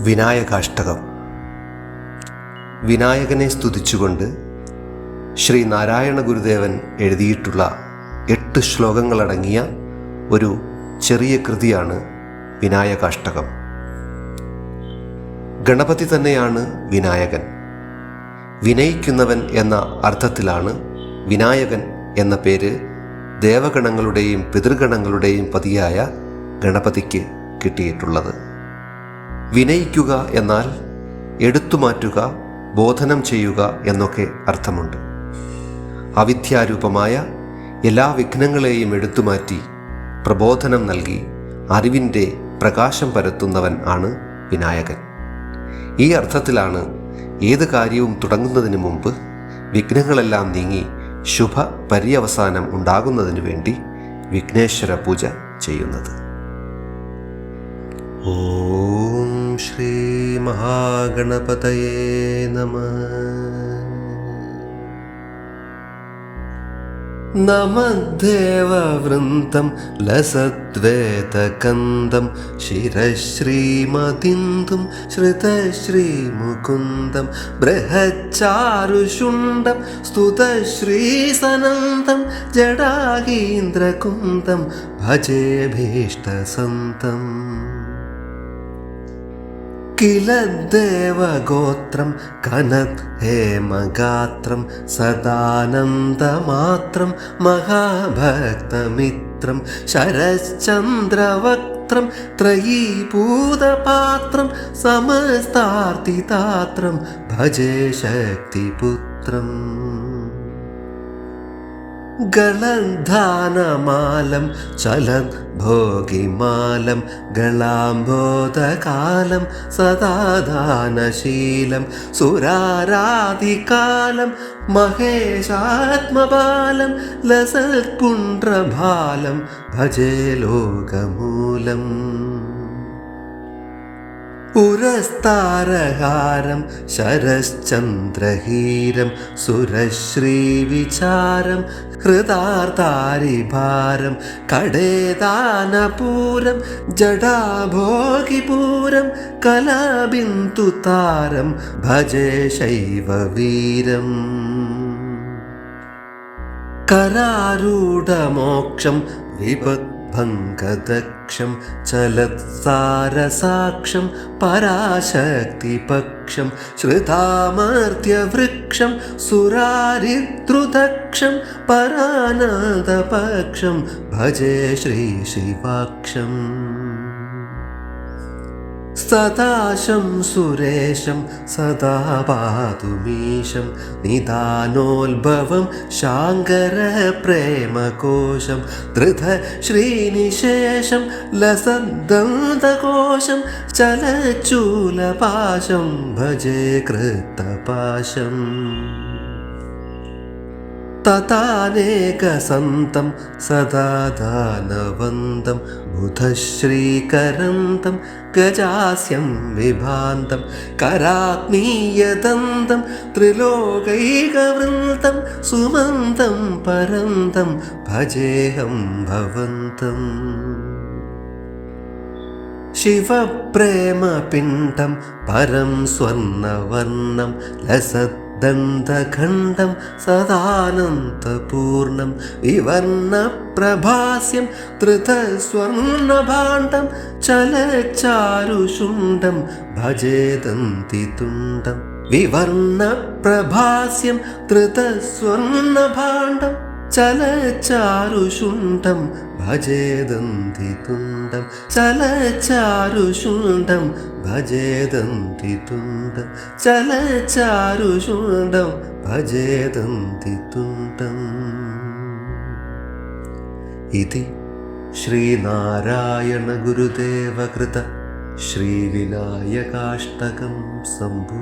വിനായകാഷ്ടകം. വിനായകനെ സ്തുതിച്ചുകൊണ്ട് ശ്രീ നാരായണ ഗുരുദേവൻ എഴുതിയിട്ടുള്ള 8 ശ്ലോകങ്ങളടങ്ങിയ ഒരു ചെറിയ കൃതിയാണ് വിനായകാഷ്ടകം. ഗണപതി തന്നെയാണ് വിനായകൻ. വിനയിക്കുന്നവൻ എന്ന അർത്ഥത്തിലാണ് വിനായകൻ എന്ന പേര് ദേവഗണങ്ങളുടെയും പിതൃഗണങ്ങളുടെയും പതിയായ ഗണപതിക്ക് കിട്ടിയിട്ടുള്ളത്. വിനയിക്കുക എന്നാൽ എടുത്തുമാറ്റുക, ബോധനം ചെയ്യുക എന്നൊക്കെ അർത്ഥമുണ്ട്. അവിദ്യാരൂപമായ എല്ലാ വിഘ്നങ്ങളെയും എടുത്തുമാറ്റി പ്രബോധനം നൽകി അറിവിൻ്റെ പ്രകാശം പരത്തുന്നവൻ ആണ് വിനായകൻ. ഈ അർത്ഥത്തിലാണ് ഏത് കാര്യവും തുടങ്ങുന്നതിന് മുമ്പ് വിഘ്നങ്ങളെല്ലാം നീങ്ങി ശുഭ പര്യവസാനം ഉണ്ടാകുന്നതിനു വേണ്ടി വിഘ്നേശ്വര പൂജ ചെയ്യുന്നത്. ഓം ശ്രീ മഹാഗണപതയേ നമഃ. നമദ്ദേവവൃന്ദം ലസദ്വേതകന്ദം ശിരശ്രീമതിന്ദും ശ്രുതശ്രീമുകുന്ദം ബൃഹച്ചാരുശുണ്ഡം സ്തുതശ്രീസനന്ദം ജടാകീന്ദ്രകുന്ദം ഭജേഭീഷ്ടസന്തം. കിലദേവഗോത്രം കനത് ഹേമഗാത്രം സദാനന്ദമാത്രം മഹാഭക്തമിത്രം ശരശ്ചന്ദ്രവക്ത്രം ത്രയീഭൂതപാത്രം സമസ്താർത്തിതാത്രം ഭജേ ശക്തിപുത്രം. ഗളധാനമാലം ചലത് ഭോഗിമാലം ഗളാംബോധകാലം സദാദാനശീലം സുരാരാധികാലം മഹേശാത്മബാലം ലസത്പുണ്ഡ്രഭാലം ഭജേ ലോകമൂലം. പുരസ്താരഹാരം ശരശ്ചന്ദ്രഹീരം സുരശ്രീവിചാരം ഹൃദാർത്താരിഭാരം കടേദാനപൂരം ജടാഭോഗിപൂരം കലാബിന്ദുതാരം ഭജേ ശൈവവീരം. കരാരൂഢമോക്ഷം വിപദ്ഭംഗദക്ഷം ചലത്സാരസാക്ഷം പരാശക്തിപക്ഷം ശ്രുതാമർത്യവൃക്ഷം സുരാരിദ്രുതക്ഷം പരാനന്ദപക്ഷം ഭജേ ശ്രീശിവാക്ഷം. സദാശം സുരേശം സദാ പാതുമീശം നിദാനോത്ഭവം ശാങ്കരപ്രേമകോശം ധൃത ശ്രീനിശേഷം ലസദ്ദന്തകോശം ചലച്ചൂലപാശം ഭജേ കൃത്തപാശം. തഥാനേകസന്തം സദാദാനവന്തം ബുധശ്രീകരന്തം ഗജാസ്യം വിഭാന്തം കരാഗ്നീയദന്തം ത്രിലോകൈകവൃന്ദം സുമന്തം പരന്തം ഭജേഹം ഭവന്തം. ശിവപ്രേമപിണ്ഡം പരം സ്വർണവർണം ലസത് ദന്തഖണ്ഡം സദാനന്ദപൂർണം വിവർണപ്രഭാസ്യം ധൃതസ്വർണഭാണ്ഡം ചലച്ചാരുശുണ്ഡം ഭജേ ദന്തിതുണ്ഡം. വിവർണപ്രഭാസ്യം ധൃതസ്വർണഭാണ്ഡം ചലച്ചാരുശുണ്ഡം ഭജേ ദന്തിതുണ്ഡം ചലച്ചാരുശുണ്ഡം ഭജേ ദന്തിതുണ്ഡം ചലച്ചാരുശുണ്ഡം ഭജേ ദന്തിതുണ്ഡം. ഇതി ശ്രീനാരായണ ഗുരുദേവകൃത ശ്രീവിനായകാഷ്ടകം സംഭൂ.